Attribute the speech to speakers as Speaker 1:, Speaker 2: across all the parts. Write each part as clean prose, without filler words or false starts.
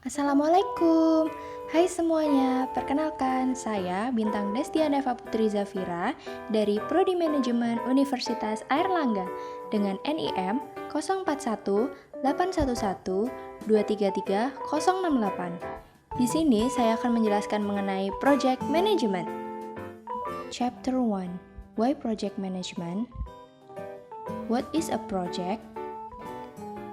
Speaker 1: Assalamualaikum. Hai semuanya, perkenalkan saya Bintang Destianeva Putri Zafira dari Prodi Manajemen Universitas Airlangga dengan NIM 041 811 233 068. Di sini saya akan menjelaskan mengenai Project Management. Chapter 1. Why Project Management? What is a project?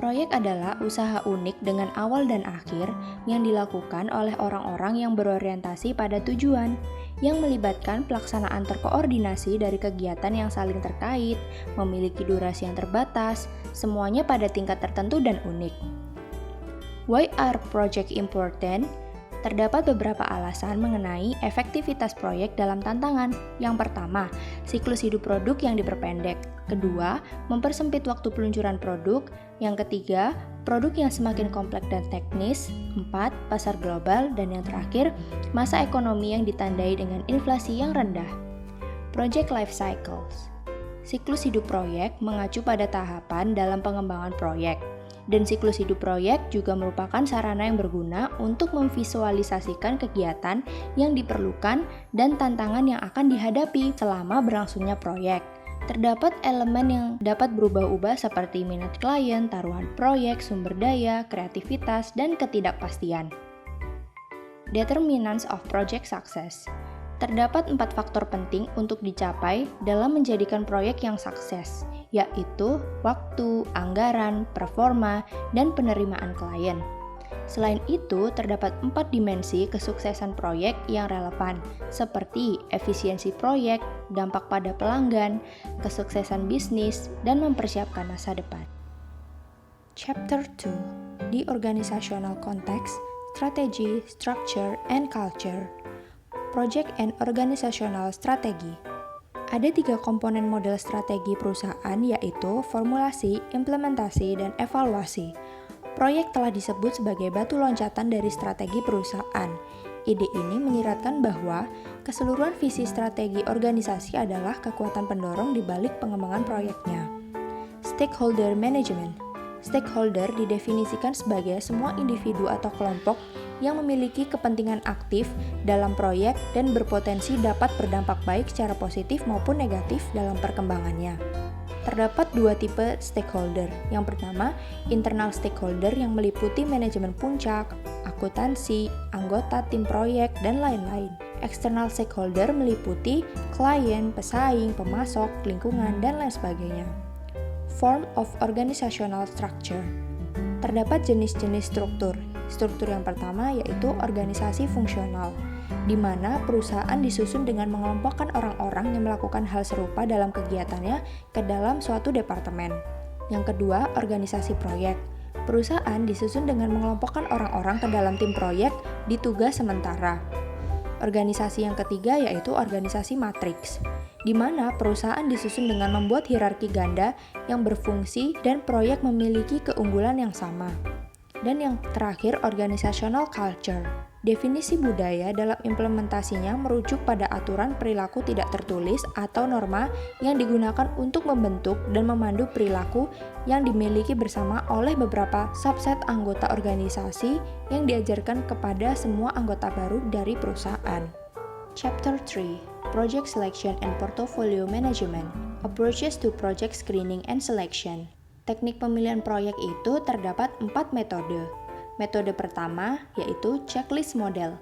Speaker 1: Proyek adalah usaha unik dengan awal dan akhir yang dilakukan oleh orang-orang yang berorientasi pada tujuan, yang melibatkan pelaksanaan terkoordinasi dari kegiatan yang saling terkait, memiliki durasi yang terbatas, semuanya pada tingkat tertentu dan unik. Why are projects important? Terdapat beberapa alasan mengenai efektivitas proyek dalam tantangan. Yang pertama, siklus hidup produk yang diperpendek. Kedua, mempersempit waktu peluncuran produk. Yang ketiga, produk yang semakin kompleks dan teknis. Empat, pasar global. Dan yang terakhir, masa ekonomi yang ditandai dengan inflasi yang rendah. Project Life Cycles. Siklus hidup proyek mengacu pada tahapan dalam pengembangan proyek. Dan siklus hidup proyek juga merupakan sarana yang berguna untuk memvisualisasikan kegiatan yang diperlukan dan tantangan yang akan dihadapi selama berlangsungnya proyek. Terdapat elemen yang dapat berubah-ubah seperti minat klien, taruhan proyek, sumber daya, kreativitas, dan ketidakpastian. Determinants of project success. Terdapat 4 faktor penting untuk dicapai dalam menjadikan proyek yang sukses, yaitu waktu, anggaran, performa, dan penerimaan klien. Selain itu, terdapat 4 dimensi kesuksesan proyek yang relevan, seperti efisiensi proyek, dampak pada pelanggan, kesuksesan bisnis, dan mempersiapkan masa depan. Chapter 2. The Organizational Context, Strategy, Structure, and Culture. Project and Organizational Strategy. Ada 3 komponen model strategi perusahaan, yaitu formulasi, implementasi, dan evaluasi. Proyek telah disebut sebagai batu loncatan dari strategi perusahaan. Ide ini menyiratkan bahwa keseluruhan visi strategi organisasi adalah kekuatan pendorong di balik pengembangan proyeknya. Stakeholder Management. Stakeholder didefinisikan sebagai semua individu atau kelompok yang memiliki kepentingan aktif dalam proyek dan berpotensi dapat berdampak baik secara positif maupun negatif dalam perkembangannya. Terdapat 2 tipe stakeholder. Yang pertama, internal stakeholder yang meliputi manajemen puncak, akuntansi, anggota tim proyek, dan lain-lain. External stakeholder meliputi klien, pesaing, pemasok, lingkungan, dan lain sebagainya. Form of organizational structure. Terdapat jenis-jenis struktur. Struktur yang pertama yaitu organisasi fungsional, di mana perusahaan disusun dengan mengelompokkan orang-orang yang melakukan hal serupa dalam kegiatannya ke dalam suatu departemen. Yang kedua, organisasi proyek. Perusahaan disusun dengan mengelompokkan orang-orang ke dalam tim proyek di tugas sementara. Organisasi yang ketiga yaitu organisasi matriks, di mana perusahaan disusun dengan membuat hierarki ganda yang berfungsi dan proyek memiliki keunggulan yang sama. Dan yang terakhir, organizational culture. Definisi budaya dalam implementasinya merujuk pada aturan perilaku tidak tertulis atau norma yang digunakan untuk membentuk dan memandu perilaku yang dimiliki bersama oleh beberapa subset anggota organisasi yang diajarkan kepada semua anggota baru dari perusahaan. Chapter 3. Project Selection and Portfolio Management. Approaches to Project Screening and Selection. Teknik pemilihan proyek itu terdapat 4 metode. Metode pertama yaitu checklist model.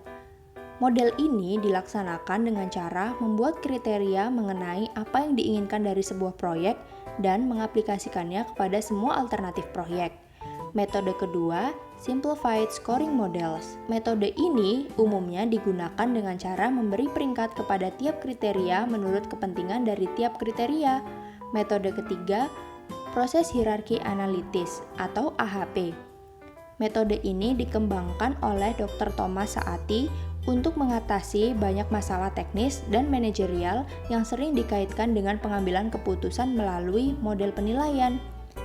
Speaker 1: Model ini dilaksanakan dengan cara membuat kriteria mengenai apa yang diinginkan dari sebuah proyek dan mengaplikasikannya kepada semua alternatif proyek. Metode kedua, simplified scoring models. Metode ini umumnya digunakan dengan cara memberi peringkat kepada tiap kriteria menurut kepentingan dari tiap kriteria. Metode ketiga, proses hierarki analitis atau AHP. Metode ini dikembangkan oleh Dr. Thomas Saati untuk mengatasi banyak masalah teknis dan manajerial yang sering dikaitkan dengan pengambilan keputusan melalui model penilaian.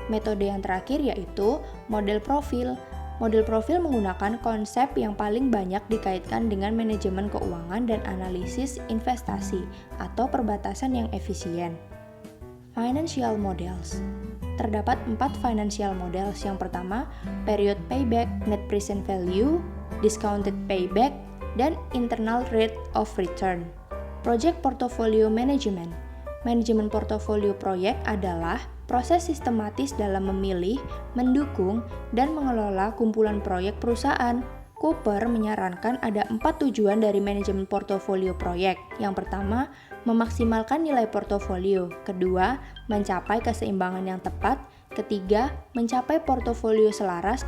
Speaker 1: Metode yang terakhir yaitu model profil. Model profil menggunakan konsep yang paling banyak dikaitkan dengan manajemen keuangan dan analisis investasi atau perbatasan yang efisien. Financial models. Terdapat 4 financial models. Yang pertama, period payback, net present value, discounted payback, dan internal rate of return. Project Portfolio Management. Manajemen portofolio proyek adalah proses sistematis dalam memilih, mendukung, dan mengelola kumpulan proyek perusahaan. Cooper menyarankan ada 4 tujuan dari manajemen portofolio proyek. Yang pertama, memaksimalkan nilai portofolio. Kedua, mencapai keseimbangan yang tepat. Ketiga, mencapai portofolio selaras.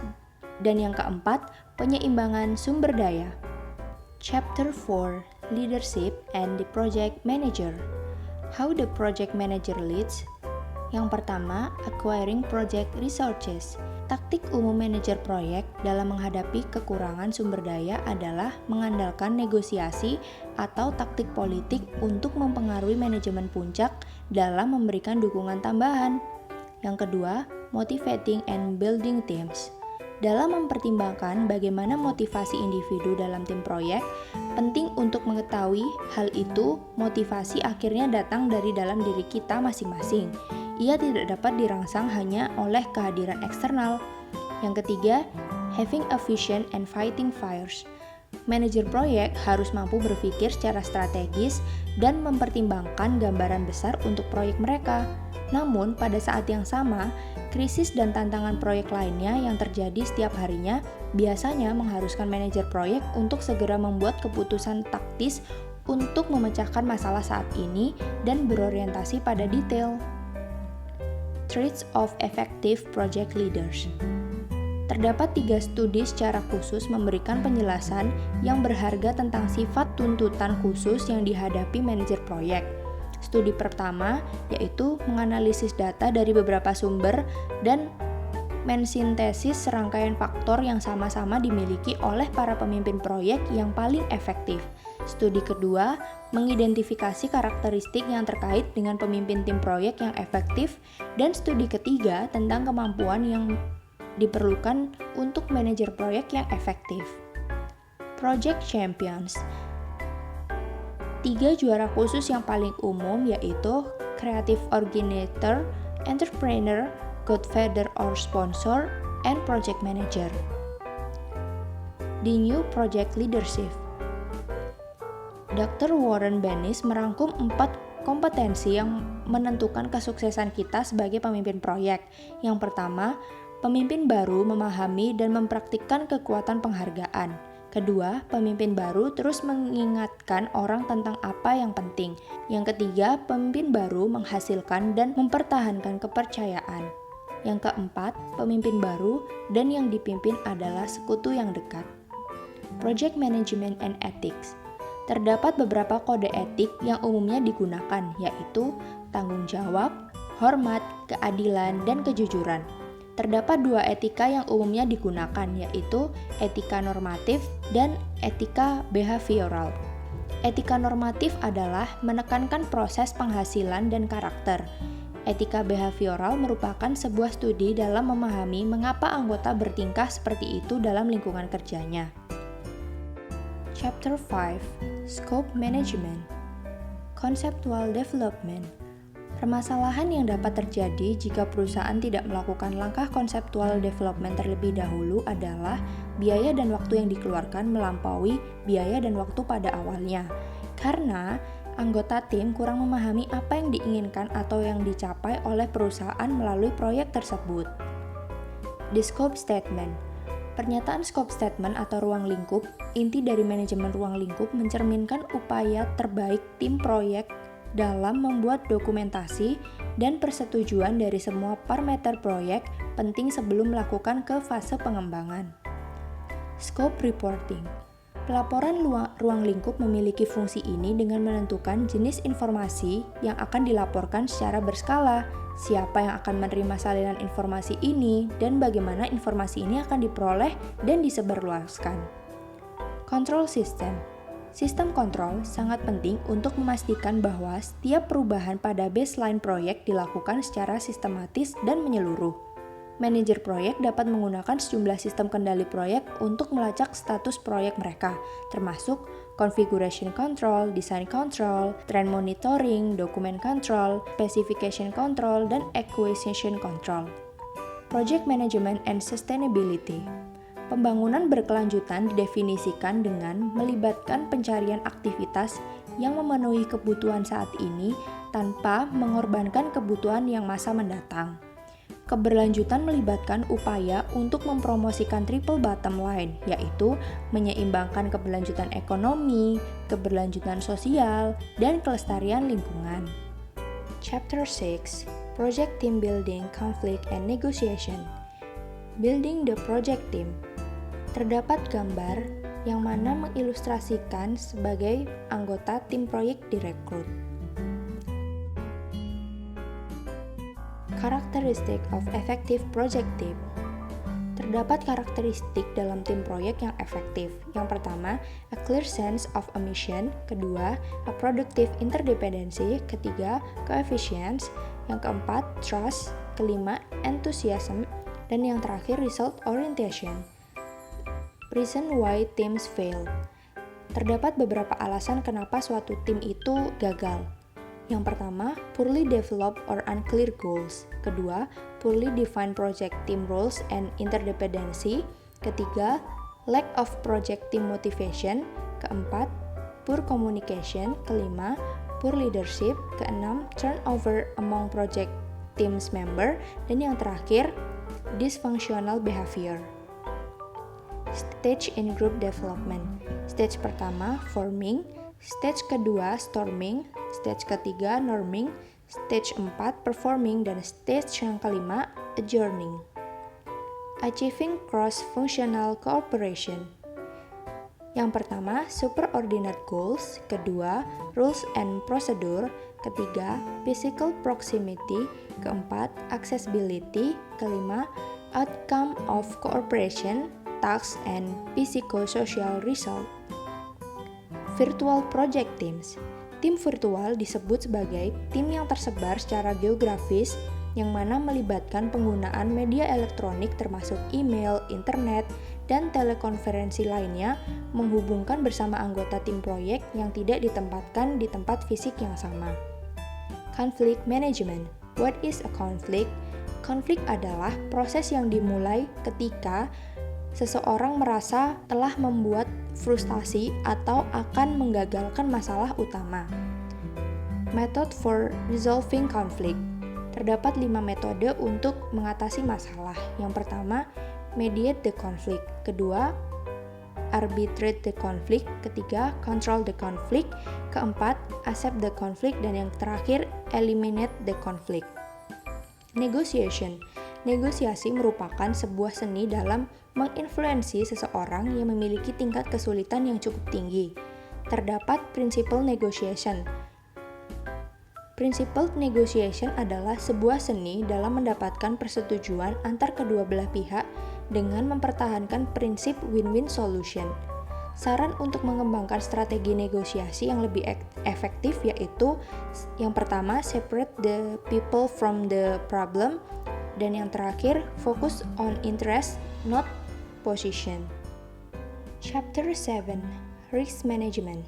Speaker 1: Dan yang keempat, penyeimbangan sumber daya. Chapter 4, Leadership and the Project Manager. How the project manager leads. Yang pertama, acquiring project resources. Taktik umum manajer proyek dalam menghadapi kekurangan sumber daya adalah mengandalkan negosiasi atau taktik politik untuk mempengaruhi manajemen puncak dalam memberikan dukungan tambahan. Yang kedua, motivating and building teams. Dalam mempertimbangkan bagaimana motivasi individu dalam tim proyek, penting untuk mengetahui hal itu. Motivasi akhirnya datang dari dalam diri kita masing-masing. Ia tidak dapat dirangsang hanya oleh kehadiran eksternal. Yang ketiga, having a vision and fighting fires. Manajer proyek harus mampu berpikir secara strategis dan mempertimbangkan gambaran besar untuk proyek mereka. Namun, pada saat yang sama, krisis dan tantangan proyek lainnya yang terjadi setiap harinya biasanya mengharuskan manajer proyek untuk segera membuat keputusan taktis untuk memecahkan masalah saat ini dan berorientasi pada detail. Traits of effective project leaders. Terdapat 3 studi secara khusus memberikan penjelasan yang berharga tentang sifat tuntutan khusus yang dihadapi manajer proyek. Studi pertama yaitu menganalisis data dari beberapa sumber dan mensintesis serangkaian faktor yang sama-sama dimiliki oleh para pemimpin proyek yang paling efektif. Studi kedua mengidentifikasi karakteristik yang terkait dengan pemimpin tim proyek yang efektif, dan studi ketiga tentang kemampuan yang diperlukan untuk manajer proyek yang efektif. Project Champions. 3 juara khusus yang paling umum yaitu Creative Originator, Entrepreneur, Godfather or Sponsor, and Project Manager. The New Project Leadership. Dr. Warren Bennis merangkum 4 kompetensi yang menentukan kesuksesan kita sebagai pemimpin proyek. Yang pertama, pemimpin baru memahami dan mempraktikkan kekuatan penghargaan. Kedua, pemimpin baru terus mengingatkan orang tentang apa yang penting. Yang ketiga, pemimpin baru menghasilkan dan mempertahankan kepercayaan. Yang keempat, pemimpin baru dan yang dipimpin adalah sekutu yang dekat. Project Management and Ethics. Terdapat beberapa kode etik yang umumnya digunakan, yaitu tanggung jawab, hormat, keadilan, dan kejujuran. Terdapat 2 etika yang umumnya digunakan, yaitu etika normatif dan etika behavioral. Etika normatif adalah menekankan proses penghasilan dan karakter. Etika behavioral merupakan sebuah studi dalam memahami mengapa anggota bertingkah seperti itu dalam lingkungan kerjanya. Chapter 5, Scope Management. Conceptual Development. Permasalahan yang dapat terjadi jika perusahaan tidak melakukan langkah konseptual development terlebih dahulu adalah biaya dan waktu yang dikeluarkan melampaui biaya dan waktu pada awalnya. Karena anggota tim kurang memahami apa yang diinginkan atau yang dicapai oleh perusahaan melalui proyek tersebut. The Scope Statement. Pernyataan scope statement atau ruang lingkup, inti dari manajemen ruang lingkup mencerminkan upaya terbaik tim proyek dalam membuat dokumentasi dan persetujuan dari semua parameter proyek penting sebelum melakukan ke fase pengembangan. Scope Reporting. Pelaporan ruang lingkup memiliki fungsi ini dengan menentukan jenis informasi yang akan dilaporkan secara berskala, siapa yang akan menerima salinan informasi ini, dan bagaimana informasi ini akan diperoleh dan disebarluaskan. Control System. Sistem kontrol sangat penting untuk memastikan bahwa setiap perubahan pada baseline proyek dilakukan secara sistematis dan menyeluruh. Manajer proyek dapat menggunakan sejumlah sistem kendali proyek untuk melacak status proyek mereka, termasuk configuration control, design control, trend monitoring, document control, specification control, dan acquisition control. Project Management and Sustainability. Pembangunan berkelanjutan didefinisikan dengan melibatkan pencarian aktivitas yang memenuhi kebutuhan saat ini tanpa mengorbankan kebutuhan yang masa mendatang. Keberlanjutan melibatkan upaya untuk mempromosikan triple bottom line, yaitu menyeimbangkan keberlanjutan ekonomi, keberlanjutan sosial, dan kelestarian lingkungan. Chapter 6, Project Team Building, Conflict and Negotiation. Building the Project Team. Terdapat gambar yang mana mengilustrasikan sebagai anggota tim proyek direkrut. Karakteristik of effective project team. Terdapat karakteristik dalam tim proyek yang efektif. Yang pertama, a clear sense of a mission. Kedua, a productive interdependency. Ketiga, coefficients. Yang keempat, trust. Kelima, enthusiasm. Dan yang terakhir, result orientation. Reason why teams fail. Terdapat beberapa alasan kenapa suatu tim itu gagal. Yang pertama, poorly developed or unclear goals. Kedua, poorly defined project team roles and interdependency. Ketiga, lack of project team motivation. Keempat, poor communication. Kelima, poor leadership. Keenam, turnover among project teams member. Dan yang terakhir, dysfunctional behavior. Stage in group development. Stage pertama, forming. Stage kedua, storming. Stage ketiga, norming. Stage 4, performing. Dan stage yang kelima, adjourning. Achieving cross-functional cooperation. Yang pertama, superordinate goals. Kedua, rules and procedure. Ketiga, physical proximity. Keempat, accessibility. Kelima, outcome of cooperation, tasks, and psychosocial result. Virtual project teams. Tim virtual disebut sebagai tim yang tersebar secara geografis yang mana melibatkan penggunaan media elektronik termasuk email, internet, dan telekonferensi lainnya menghubungkan bersama anggota tim proyek yang tidak ditempatkan di tempat fisik yang sama. Conflict management. What is a conflict? Konflik adalah proses yang dimulai ketika seseorang merasa telah membuat frustasi atau akan menggagalkan masalah utama. Method for resolving conflict. Terdapat 5 metode untuk mengatasi masalah. Yang pertama, mediate the conflict. Kedua, arbitrate the conflict. Ketiga, control the conflict. Keempat, accept the conflict. Dan yang terakhir, eliminate the conflict. Negotiation. Negosiasi merupakan sebuah seni dalam menginfluensi seseorang yang memiliki tingkat kesulitan yang cukup tinggi. Terdapat principle negotiation. Principle negotiation adalah sebuah seni dalam mendapatkan persetujuan antar kedua belah pihak dengan mempertahankan prinsip win-win solution. Saran untuk mengembangkan strategi negosiasi yang lebih efektif yaitu yang pertama, separate the people from the problem. Dan yang terakhir, focus on interest, not position. Chapter 7, Risk Management.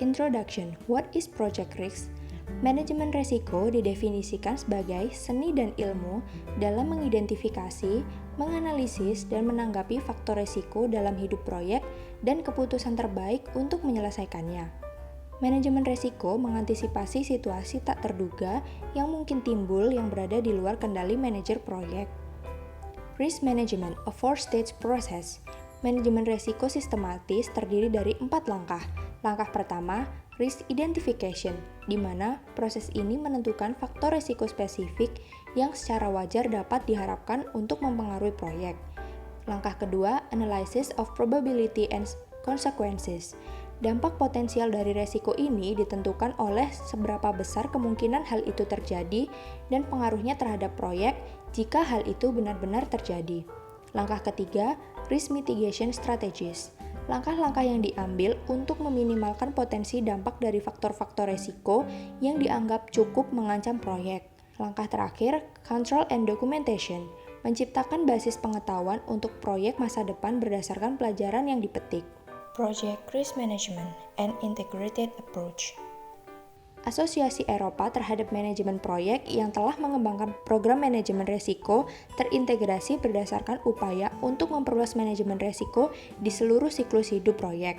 Speaker 1: Introduction. What is project risk? Manajemen resiko didefinisikan sebagai seni dan ilmu dalam mengidentifikasi, menganalisis, dan menanggapi faktor resiko dalam hidup proyek dan keputusan terbaik untuk menyelesaikannya. Manajemen resiko mengantisipasi situasi tak terduga yang mungkin timbul yang berada di luar kendali manajer proyek. Risk management, a 4-stage process. Manajemen resiko sistematis terdiri dari 4 langkah. Langkah pertama, risk identification, di mana proses ini menentukan faktor resiko spesifik yang secara wajar dapat diharapkan untuk mempengaruhi proyek. Langkah kedua, analysis of probability and consequences. Dampak potensial dari resiko ini ditentukan oleh seberapa besar kemungkinan hal itu terjadi dan pengaruhnya terhadap proyek jika hal itu benar-benar terjadi. Langkah ketiga, risk mitigation strategies. Langkah-langkah yang diambil untuk meminimalkan potensi dampak dari faktor-faktor resiko yang dianggap cukup mengancam proyek. Langkah terakhir, control and documentation. Menciptakan basis pengetahuan untuk proyek masa depan berdasarkan pelajaran yang dipetik. Project Risk Management and Integrated Approach. Asosiasi Eropa terhadap Manajemen Proyek yang telah mengembangkan program manajemen resiko terintegrasi berdasarkan upaya untuk memperluas manajemen resiko di seluruh siklus hidup proyek.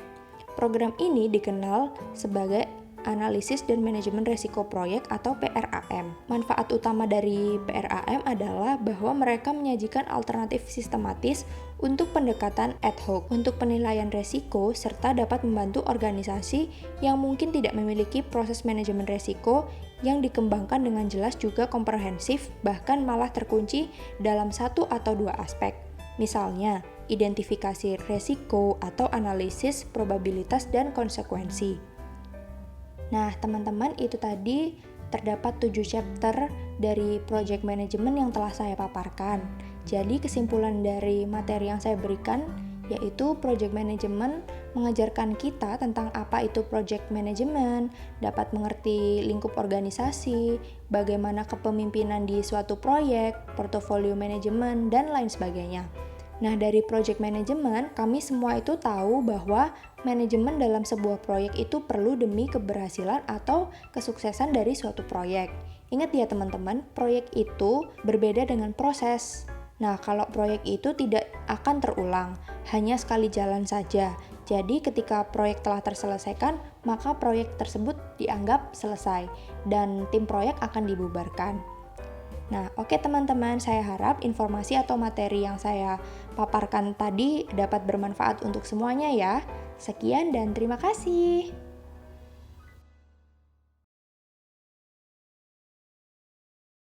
Speaker 1: Program ini dikenal sebagai Analisis dan Manajemen Resiko Proyek atau PRAM. Manfaat utama dari PRAM adalah bahwa mereka menyajikan alternatif sistematis untuk pendekatan ad hoc untuk penilaian resiko serta dapat membantu organisasi yang mungkin tidak memiliki proses manajemen resiko yang dikembangkan dengan jelas juga komprehensif bahkan malah terkunci dalam satu atau dua aspek. Misalnya, identifikasi resiko atau analisis probabilitas dan konsekuensi. Nah, teman-teman, itu tadi terdapat 7 chapter dari project management yang telah saya paparkan. Jadi, kesimpulan dari materi yang saya berikan yaitu project management mengajarkan kita tentang apa itu project management, dapat mengerti lingkup organisasi, bagaimana kepemimpinan di suatu proyek, portofolio manajemen, dan lain sebagainya. Nah, dari project management, kami semua itu tahu bahwa manajemen dalam sebuah proyek itu perlu demi keberhasilan atau kesuksesan dari suatu proyek. Ingat ya teman-teman, proyek itu berbeda dengan proses. Nah, kalau proyek itu tidak akan terulang, hanya sekali jalan saja. Jadi, ketika proyek telah terselesaikan, maka proyek tersebut dianggap selesai dan tim proyek akan dibubarkan. Nah, oke teman-teman, saya harap informasi atau materi yang saya paparkan tadi dapat bermanfaat untuk semuanya ya. Sekian dan terima kasih.